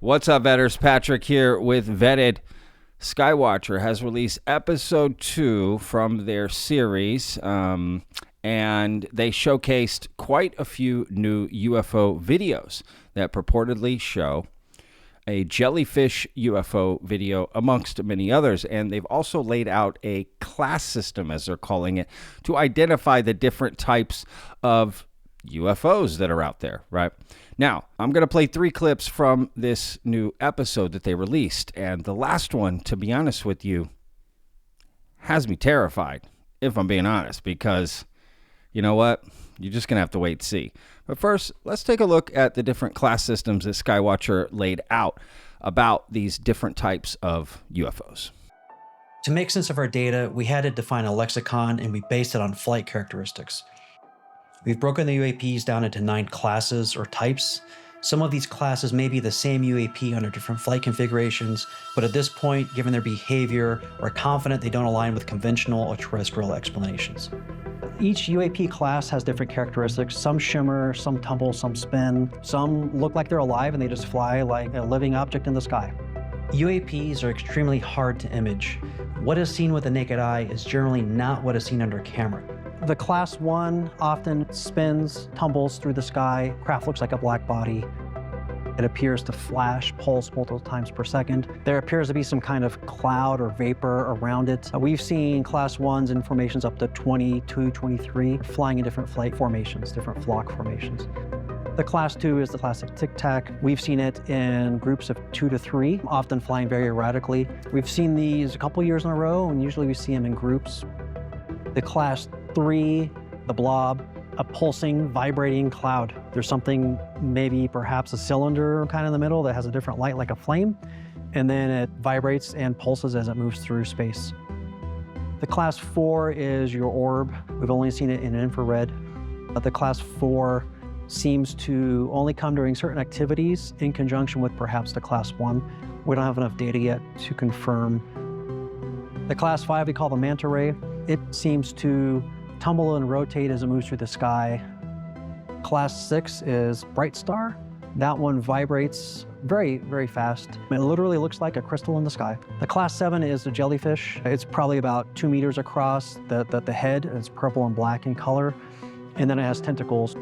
What's up, Vetters? Patrick here with Vetted. Skywatcher has released episode 2 from their series, and they showcased quite a few new UFO videos that purportedly show a jellyfish UFO video amongst many others. And they've also laid out a class system, as they're calling it, to identify the different types of UFOs that are out there, right? Now, I'm going to play 3 clips from this new episode that they released. And the last one, to be honest with you, has me terrified, if I'm being honest, because you know what? You're just going to have to wait and see. But first, let's take a look at the different class systems that Skywatcher laid out about these different types of UFOs. To make sense of our data, we had to define a lexicon, and we based it on flight characteristics. We've broken the UAPs down into 9 classes or types. Some of these classes may be the same UAP under different flight configurations, but at this point, given their behavior, we're confident they don't align with conventional or terrestrial explanations. Each UAP class has different characteristics. Some shimmer, some tumble, some spin. Some look like they're alive and they just fly like a living object in the sky. UAPs are extremely hard to image. What is seen with the naked eye is generally not what is seen under camera. The class 1 often spins, tumbles through the sky. Craft looks like a black body. It appears to flash, pulse multiple times per second. There appears to be some kind of cloud or vapor around it. We've seen class 1s in formations up to 22, 23, flying in different flight formations, different flock formations. The class 2 is the classic tic-tac. We've seen it in groups of 2 to 3, often flying very erratically. We've seen these a couple years in a row, and usually we see them in groups. The class 3, the blob, a pulsing, vibrating cloud. There's something, maybe perhaps a cylinder kind of in the middle that has a different light like a flame, and then it vibrates and pulses as it moves through space. The class 4 is your orb. We've only seen it in infrared. The class 4 seems to only come during certain activities in conjunction with perhaps the class 1. We don't have enough data yet to confirm. The class 5 we call the manta ray. It seems to tumble and rotate as it moves through the sky. Class 6 is bright star. That one vibrates very, very fast. It literally looks like a crystal in the sky. The class 7 is the jellyfish. It's probably about 2 meters across. The head is purple and black in color, and then it has tentacles.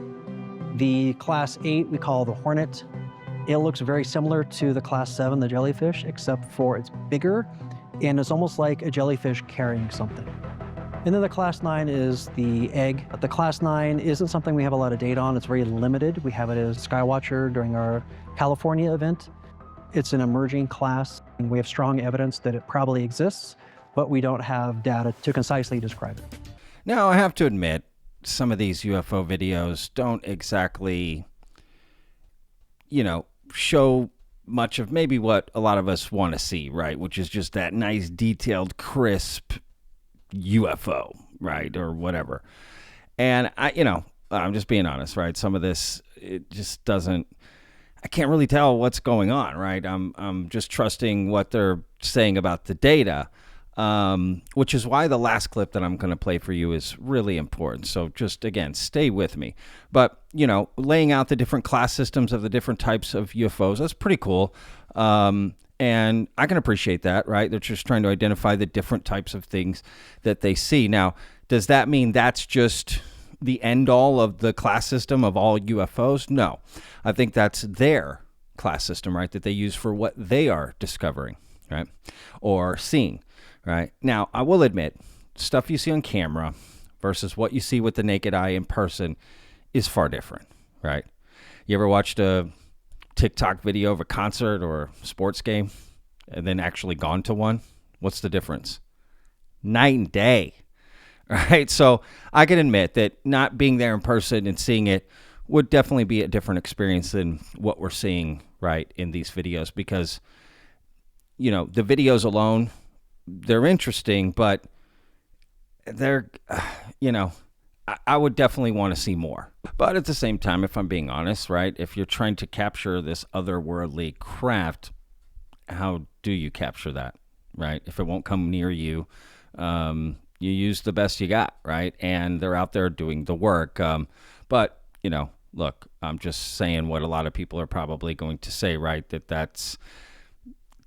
The class 8 we call the hornet. It looks very similar to the class 7, the jellyfish, except for it's bigger, and it's almost like a jellyfish carrying something. And then the class 9 is the egg. The class 9 isn't something we have a lot of data on. It's very limited. We have it as Skywatcher during our California event. It's an emerging class, and we have strong evidence that it probably exists, but we don't have data to concisely describe it. Now, I have to admit, some of these UFO videos don't exactly, show much of maybe what a lot of us want to see, right? Which is just that nice, detailed, crisp UFO, right? Or whatever. And I'm just being honest, right? Some of this, it just doesn't, I can't really tell what's going on, right? I'm just trusting what they're saying about the data, which is why the last clip that I'm going to play for you is really important. So just, again, stay with me. But, laying out the different class systems of the different types of UFOs, that's pretty cool. And I can appreciate that, right? They're just trying to identify the different types of things that they see. Now, does that mean that's just the end all of the class system of all UFOs? No. I think that's their class system, right, that they use for what they are discovering, right, or seeing, right? Now, I will admit, stuff you see on camera versus what you see with the naked eye in person is far different, right? You ever watched a TikTok video of a concert or a sports game and then actually gone to one? What's the difference? Night and day, right? So I can admit that not being there in person and seeing it would definitely be a different experience than what we're seeing, right, in these videos, because, the videos alone, they're interesting, but they're, I would definitely want to see more. But at the same time, if I'm being honest, right, if you're trying to capture this otherworldly craft, how do you capture that, right? If it won't come near you, you use the best you got, right? And they're out there doing the work. But, look, I'm just saying what a lot of people are probably going to say, right? That's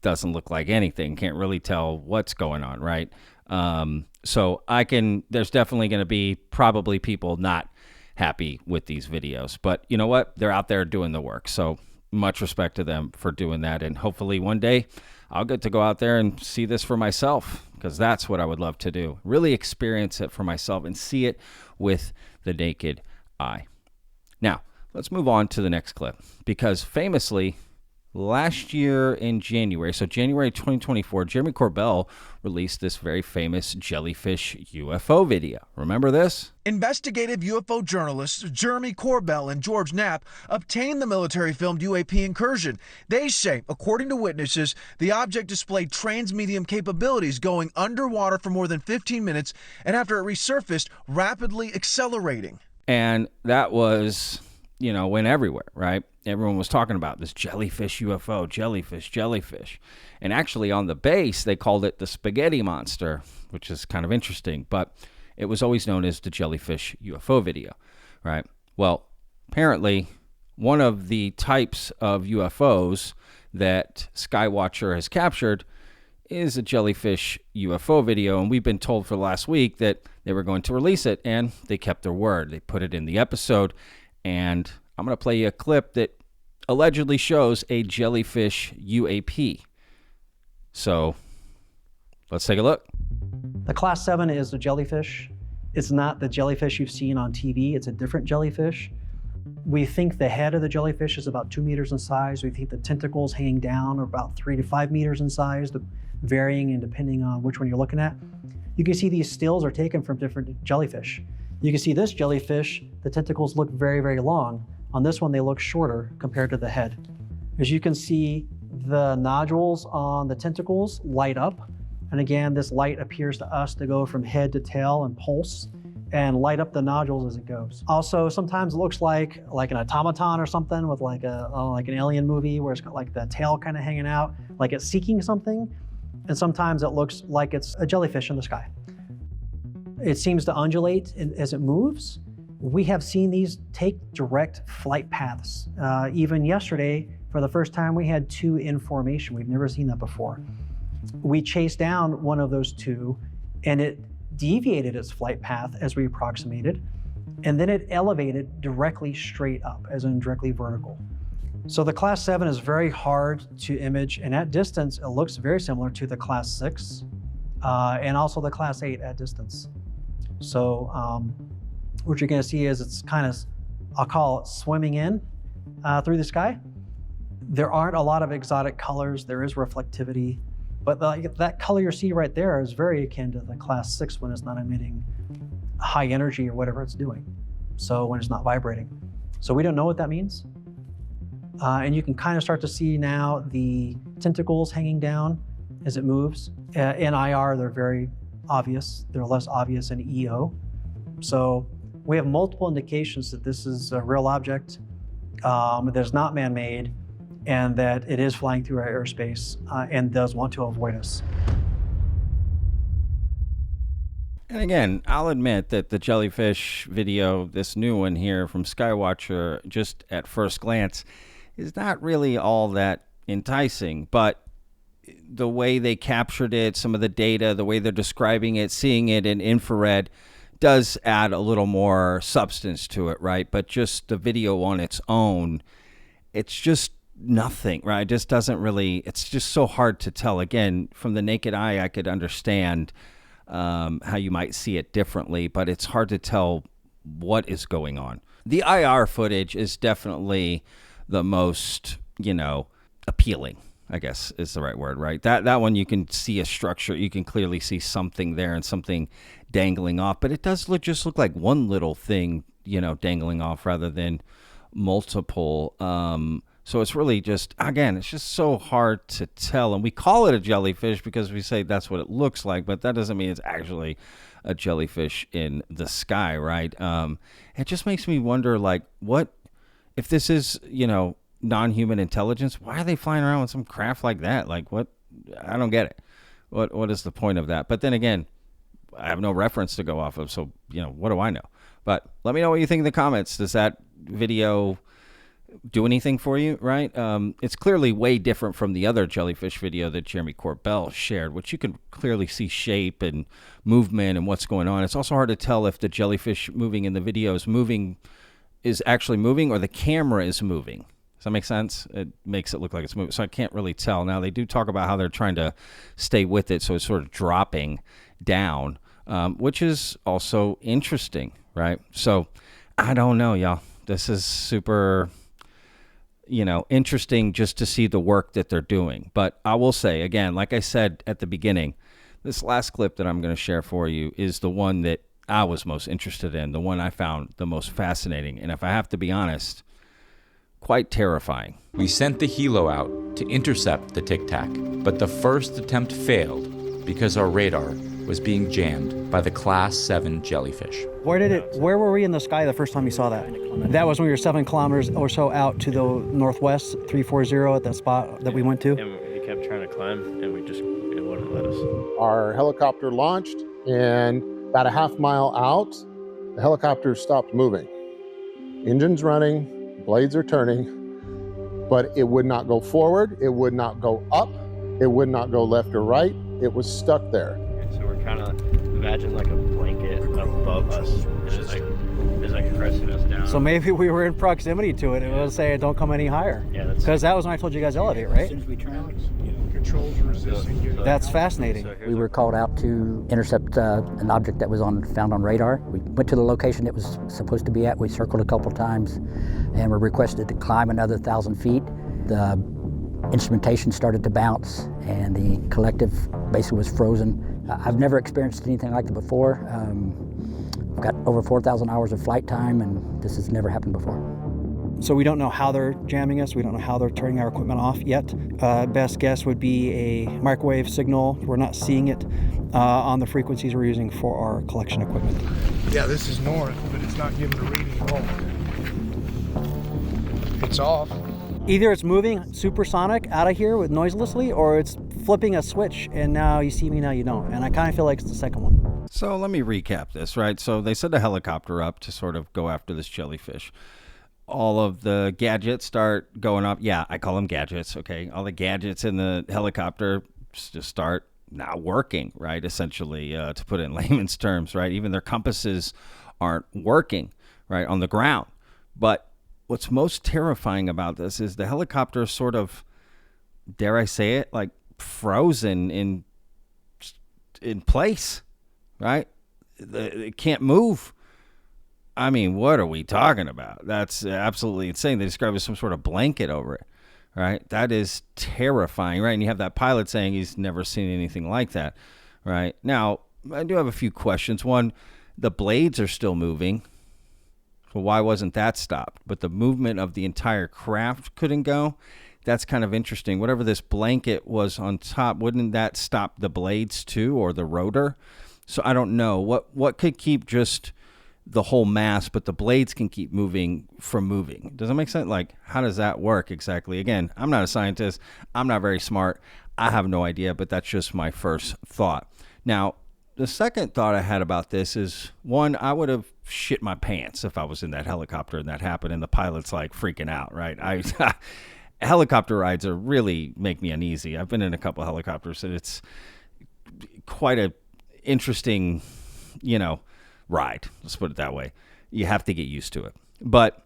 doesn't look like anything. Can't really tell what's going on, right? So there's definitely going to be probably people not happy with these videos, but you know what? They're out there doing the work. So much respect to them for doing that. And hopefully one day I'll get to go out there and see this for myself, because that's what I would love to do. Really experience it for myself and see it with the naked eye. Now, let's move on to the next clip, because famously, last year in January, so January 2024, Jeremy Corbell released this very famous jellyfish UFO video. Remember this? Investigative UFO journalists Jeremy Corbell and George Knapp obtained the military-filmed UAP incursion. They say, according to witnesses, the object displayed transmedium capabilities, going underwater for more than 15 minutes, and after it resurfaced, rapidly accelerating. And that was, went everywhere, right? Everyone was talking about this jellyfish UFO, jellyfish. And actually on the base, they called it the spaghetti monster, which is kind of interesting. But it was always known as the jellyfish UFO video, right? Well, apparently one of the types of UFOs that Skywatcher has captured is a jellyfish UFO video. And we've been told for the last week that they were going to release it, and they kept their word. They put it in the episode, and I'm going to play you a clip that allegedly shows a jellyfish UAP. So let's take a look. The Class 7 is a jellyfish. It's not the jellyfish you've seen on TV. It's a different jellyfish. We think the head of the jellyfish is about 2 meters in size. We think the tentacles hanging down are about 3 to 5 meters in size, varying and depending on which one you're looking at. You can see these stills are taken from different jellyfish. You can see this jellyfish, the tentacles look very, very long. On this one, they look shorter compared to the head. As you can see, the nodules on the tentacles light up. And again, this light appears to us to go from head to tail and pulse and light up the nodules as it goes. Also, sometimes it looks like an automaton or something with like an alien movie where it's got like the tail kind of hanging out, like it's seeking something. And sometimes it looks like it's a jellyfish in the sky. It seems to undulate as it moves. We have seen these take direct flight paths. Even yesterday, for the first time, we had 2 in formation. We've never seen that before. We chased down one of those 2, and it deviated its flight path as we approximated, and then it elevated directly straight up, as in directly vertical. So the Class 7 is very hard to image, and at distance, it looks very similar to the Class 6 and also the Class 8 at distance. So what you're going to see is it's kind of, I'll call it swimming in through the sky. There aren't a lot of exotic colors. There is reflectivity, but that color you see right there is very akin to the Class 6 when it's not emitting high energy or whatever it's doing. So when it's not vibrating. So we don't know what that means. And you can kind of start to see now the tentacles hanging down as it moves. In IR, they're very obvious. They're less obvious in EO. So we have multiple indications that this is a real object, that is not man-made, and that it is flying through our airspace and does want to avoid us. And again, I'll admit that the jellyfish video, this new one here from Skywatcher, just at first glance, is not really all that enticing. But the way they captured it, some of the data, the way they're describing it, seeing it in infrared, does add a little more substance to it, right? But just the video on its own, it's just nothing, right? It just doesn't really, it's just so hard to tell. Again, from the naked eye, I could understand how you might see it differently, but it's hard to tell what is going on. The IR footage is definitely the most, appealing, I guess is the right word, right? That one, you can see a structure. You can clearly see something there and something dangling off, but it does just look like one little thing, dangling off rather than multiple. So it's really just, again, it's just so hard to tell. And we call it a jellyfish because we say that's what it looks like, but that doesn't mean it's actually a jellyfish in the sky, right? It just makes me wonder, like, what if this is, non-human intelligence? Why are they flying around with some craft like that? Like, what? I don't get it. What is the point of that? But then again, I have no reference to go off of, so what do I know? But let me know what you think in the comments. Does that video do anything for you, right? It's clearly way different from the other jellyfish video that Jeremy Corbell shared, which you can clearly see shape and movement and what's going on. It's also hard to tell if the jellyfish moving in the video is actually moving or the camera is moving. Does that make sense? It makes it look like it's moving, so I can't really tell. Now, they do talk about how they're trying to stay with it, so it's sort of dropping down, which is also interesting, right? So I don't know, y'all. This is super, interesting just to see the work that they're doing. But I will say, again, like I said at the beginning, this last clip that I'm going to share for you is the one that I was most interested in, the one I found the most fascinating, and if I have to be honest, quite terrifying. We sent the helo out to intercept the Tic Tac, but the first attempt failed because our radar was being jammed by the Class 7 jellyfish. Where were we in the sky the first time you saw that? That was when we were 7 kilometers or so out to the northwest, 340 at that spot that we went to. And we kept trying to climb, and it wouldn't let us. Our helicopter launched, and about a half mile out, the helicopter stopped moving. Engines running, blades are turning, but it would not go forward, it would not go up, it would not go left or right, it was stuck there. So we're kind of, imagine like a blanket above us, and it's like pressing us down. So maybe we were in proximity to it. It was saying don't come any higher. Yeah, that's because that was when I told you guys elevate, right? Controls resisting you. That's fascinating. We were called out to intercept an object that was found on radar. We went to the location it was supposed to be at. We circled a couple times and were requested to climb another 1,000 feet. The instrumentation started to bounce and the collective basically was frozen. I've never experienced anything like that before. I've got over 4,000 hours of flight time, and this has never happened before. So we don't know how they're jamming us. We don't know how they're turning our equipment off yet. Best guess would be a microwave signal. We're not seeing it on the frequencies we're using for our collection equipment. Yeah, this is north, but it's not giving a reading at all. It's off. Either it's moving supersonic out of here with noiselessly, or it's flipping a switch and now you see me, now you don't. And I kind of feel like it's the second one. So let me recap this, right? So they sent a helicopter up to sort of go after this jellyfish. All of the gadgets start going up. Yeah, I call them gadgets, okay? All the gadgets in the helicopter just start not working, right? Essentially, to put it in layman's terms, right? Even their compasses aren't working, right, on the ground. But what's most terrifying about this is the helicopter is sort of, dare I say it, like frozen in place, right? It can't move. I mean, what are we talking about? That's absolutely insane. They describe it as some sort of blanket over it, right? That is terrifying, right? And you have that pilot saying he's never seen anything like that, right? Now, I do have a few questions. One, the blades are still moving. So why wasn't that stopped? But the movement of the entire craft couldn't go? That's kind of interesting. Whatever this blanket was on top, wouldn't that stop the blades too, or the rotor? So I don't know. What could keep just the whole mass, but the blades can keep moving from moving? Does that make sense? Like, how does that work exactly? Again, I'm not a scientist. I'm not very smart. I have no idea, but that's just my first thought. Now, the second thought I had about this is, one, I would have shit my pants if I was in that helicopter and that happened and the pilot's like freaking out, right? Helicopter rides are really make me uneasy. I've been in a couple of helicopters and it's quite a interesting, ride. Let's put it that way. You have to get used to it. But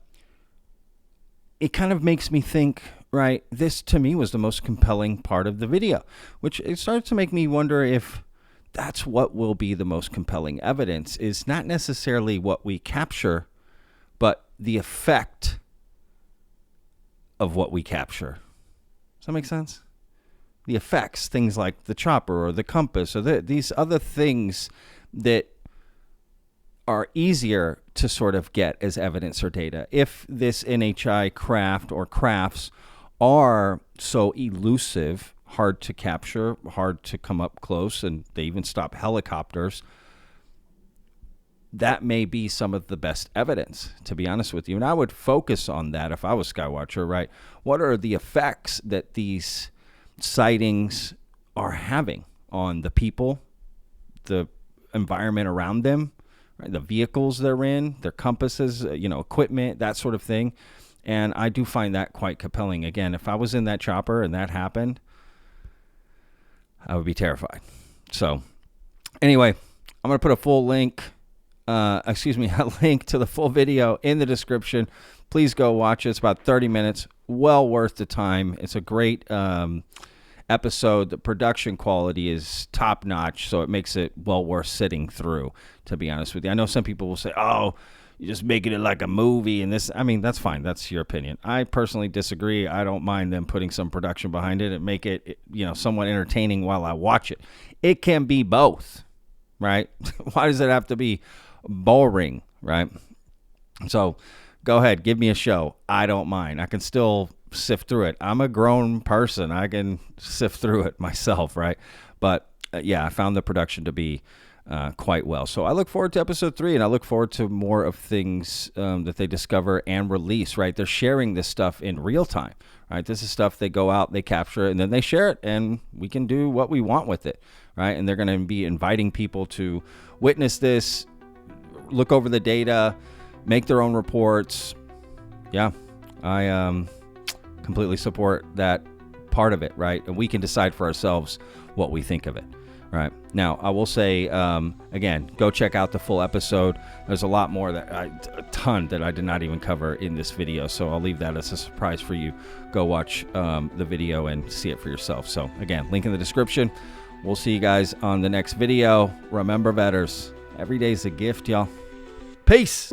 it kind of makes me think, right, this to me was the most compelling part of the video, which it starts to make me wonder if that's what will be the most compelling evidence, is not necessarily what we capture, but the effect of what we capture. Does that make sense? The effects, things like the chopper or the compass or these other things that are easier to sort of get as evidence or data. If this NHI craft or crafts are so elusive, hard to capture, hard to come up close, and they even stop helicopters, that may be some of the best evidence, to be honest with you. And I would focus on that if I was Skywatcher, right? What are the effects that these sightings are having on the people, the environment around them, right? The vehicles they're in, their compasses, equipment, that sort of thing. And I do find that quite compelling. Again, if I was in that chopper and that happened, I would be terrified. So anyway, I'm going to put a full link, a link to the full video in the description. Please go watch it. It's about 30 minutes. Well worth the time. It's a great episode. The production quality is top notch, so it makes it well worth sitting through, to be honest with you. I know some people will say, oh, you're just making it like a movie and this. I mean, that's fine. That's your opinion. I personally disagree. I don't mind them putting some production behind it and make it, somewhat entertaining while I watch it. It can be both, right? Why does it have to be boring, right? So go ahead, give me a show. I don't mind. I can still sift through it. I'm a grown person. I can sift through it myself, right? But I found the production to be quite well. So I look forward to episode 3, and I look forward to more of things that they discover and release, right? They're sharing this stuff in real time, right? This is stuff they go out, they capture it, and then they share it, and we can do what we want with it, right? And they're going to be inviting people to witness this, look over the data, make their own reports. Yeah, I completely support that part of it, right? And we can decide for ourselves what we think of it. Right. Now, I will say, again, go check out the full episode. There's a lot more a ton that I did not even cover in this video. So I'll leave that as a surprise for you. Go watch the video and see it for yourself. So again, link in the description. We'll see you guys on the next video. Remember, vetters, every day's a gift, y'all. Peace.